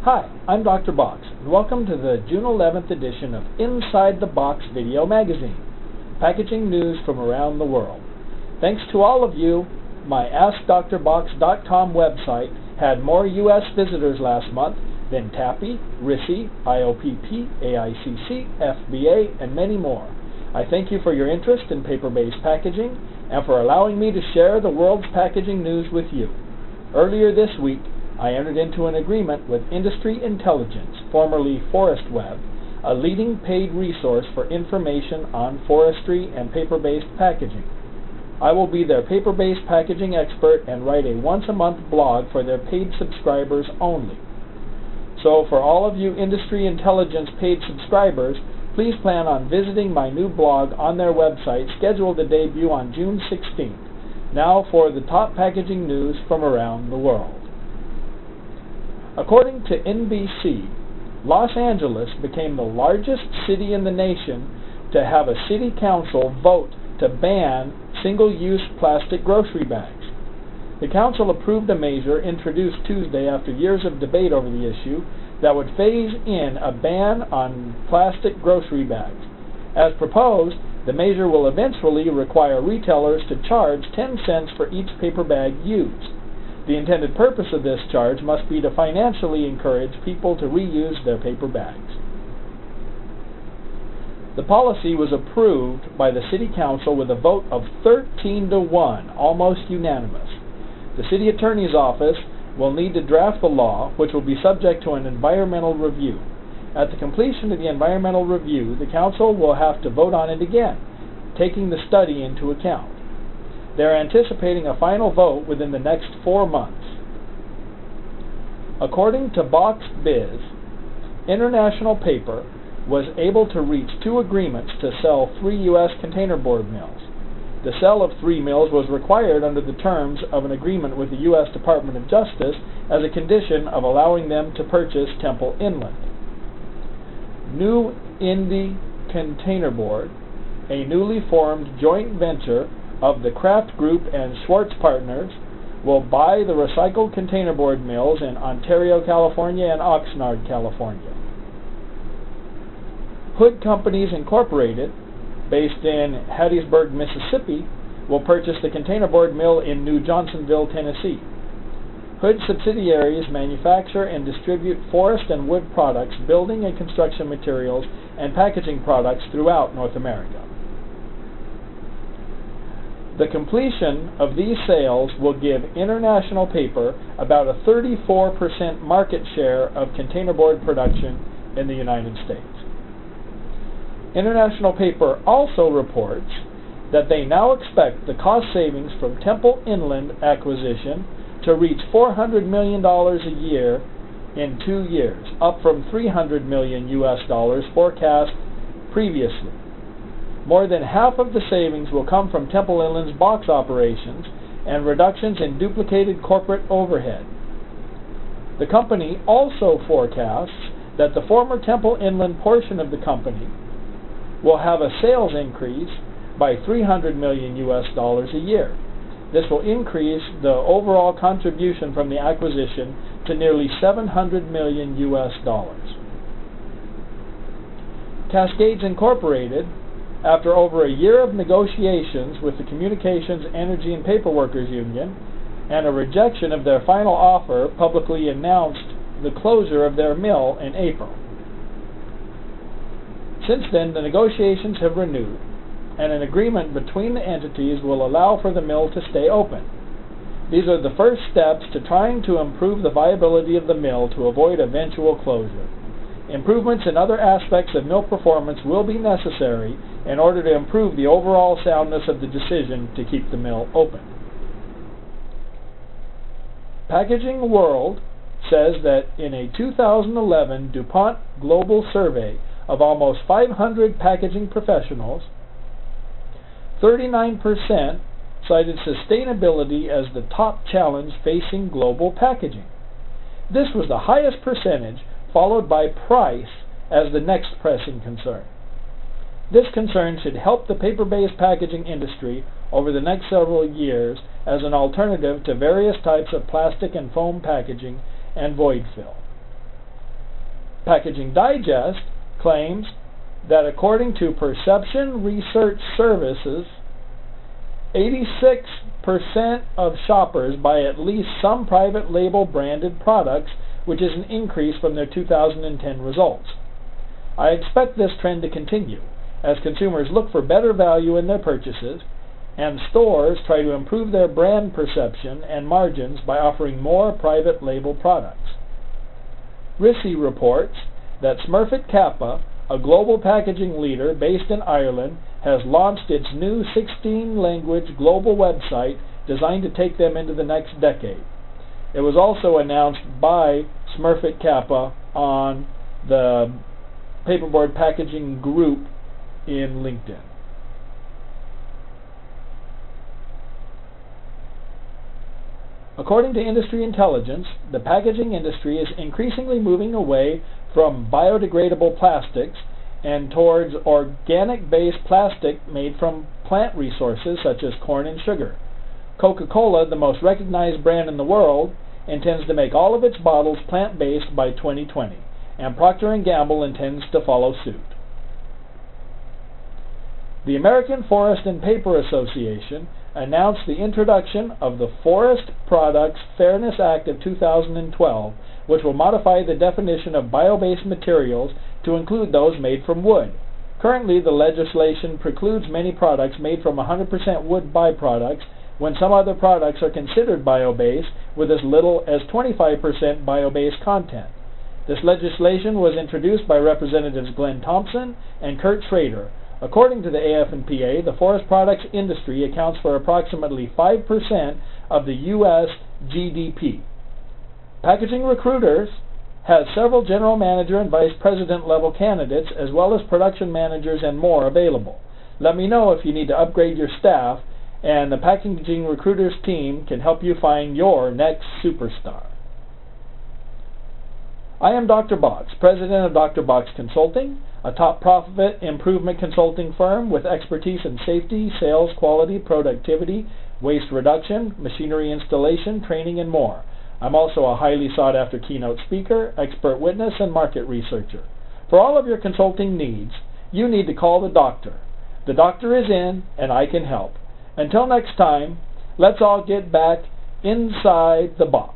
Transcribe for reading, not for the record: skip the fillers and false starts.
Hi, I'm Dr. Box, and welcome to the June 11th edition of Inside the Box Video Magazine, packaging news from around the world. Thanks to all of you, my AskDrBox.com website had more U.S. visitors last month than TAPI, RISI, IOPP, AICC, FBA, and many more. I thank you for your interest in paper-based packaging and for allowing me to share the world's packaging news with you. Earlier this week, I entered into an agreement with Industry Intelligence, formerly ForestWeb, a leading paid resource for information on forestry and paper-based packaging. I will be their paper-based packaging expert and write a once-a-month blog for their paid subscribers only. So for all of you Industry Intelligence paid subscribers, please plan on visiting my new blog on their website scheduled to debut on June 16th. Now for the top packaging news from around the world. According to NBC, Los Angeles became the largest city in the nation to have a city council vote to ban single-use plastic grocery bags. The council approved a measure introduced Tuesday after years of debate over the issue that would phase in a ban on plastic grocery bags. As proposed, the measure will eventually require retailers to charge 10 cents for each paper bag used. The intended purpose of this charge must be to financially encourage people to reuse their paper bags. The policy was approved by the City Council with a vote of 13-1, almost unanimous. The City Attorney's Office will need to draft the law, which will be subject to an environmental review. At the completion of the environmental review, the Council will have to vote on it again, taking the study into account. They are anticipating a final vote within the next 4 months. According to BoxBiz, International Paper was able to reach 2 agreements to sell 3 U.S. containerboard mills. The sale of 3 mills was required under the terms of an agreement with the U.S. Department of Justice as a condition of allowing them to purchase Temple Inland. New Indy Containerboard, a newly formed joint venture of the Kraft Group and Schwartz Partners, will buy the recycled containerboard mills in Ontario, California and Oxnard, California. Hood Companies Incorporated, based in Hattiesburg, Mississippi, will purchase the containerboard mill in New Johnsonville, Tennessee. Hood subsidiaries manufacture and distribute forest and wood products, building and construction materials, and packaging products throughout North America. The completion of these sales will give International Paper about a 34% market share of containerboard production in the United States. International Paper also reports that they now expect the cost savings from Temple Inland acquisition to reach $400 million a year in 2 years, up from $300 million forecast previously. More than half of the savings will come from Temple Inland's box operations and reductions in duplicated corporate overhead. The company also forecasts that the former Temple Inland portion of the company will have a sales increase by $300 million a year. This will increase the overall contribution from the acquisition to nearly $700 million. Cascades Incorporated, after over a year of negotiations with the Communications, Energy, and Paperworkers Union and a rejection of their final offer, publicly announced the closure of their mill in April. Since then, the negotiations have renewed, and an agreement between the entities will allow for the mill to stay open. These are the first steps to trying to improve the viability of the mill to avoid eventual closure. Improvements in other aspects of mill performance will be necessary in order to improve the overall soundness of the decision to keep the mill open. Packaging World says that in a 2011 DuPont Global Survey of almost 500 packaging professionals, 39% cited sustainability as the top challenge facing global packaging. This was the highest percentage, followed by price as the next pressing concern. This concern should help the paper-based packaging industry over the next several years as an alternative to various types of plastic and foam packaging and void fill. Packaging Digest claims that according to Perception Research Services, 86% of shoppers buy at least some private label branded products, which is an increase from their 2010 results. I expect this trend to continue as consumers look for better value in their purchases and stores try to improve their brand perception and margins by offering more private label products. RISI reports that Smurfit Kappa, a global packaging leader based in Ireland, has launched its new 16-language global website designed to take them into the next decade. It was also announced by Smurfit Kappa on the Paperboard Packaging Group in LinkedIn. According to industry intelligence, the packaging industry is increasingly moving away from biodegradable plastics and towards organic-based plastic made from plant resources such as corn and sugar. Coca-Cola, the most recognized brand in the world, intends to make all of its bottles plant-based by 2020, and Procter & Gamble intends to follow suit. The American Forest and Paper Association announced the introduction of the Forest Products Fairness Act of 2012, which will modify the definition of bio-based materials to include those made from wood. Currently, the legislation precludes many products made from 100% wood byproducts when some other products are considered bio-based with as little as 25% bio-based content. This legislation was introduced by Representatives Glenn Thompson and Kurt Schrader. According to the AF&PA, the forest products industry accounts for approximately 5% of the U.S. GDP. Packaging Recruiters has several general manager and vice president level candidates, as well as production managers and more available. Let me know if you need to upgrade your staff, and the Packaging Recruiters team can help you find your next superstar. I am Dr. Box, president of Dr. Box Consulting, a top profit improvement consulting firm with expertise in safety, sales, quality, productivity, waste reduction, machinery installation, training, and more. I'm also a highly sought-after keynote speaker, expert witness, and market researcher. For all of your consulting needs, you need to call the doctor. The doctor is in, and I can help. Until next time, let's all get back inside the box.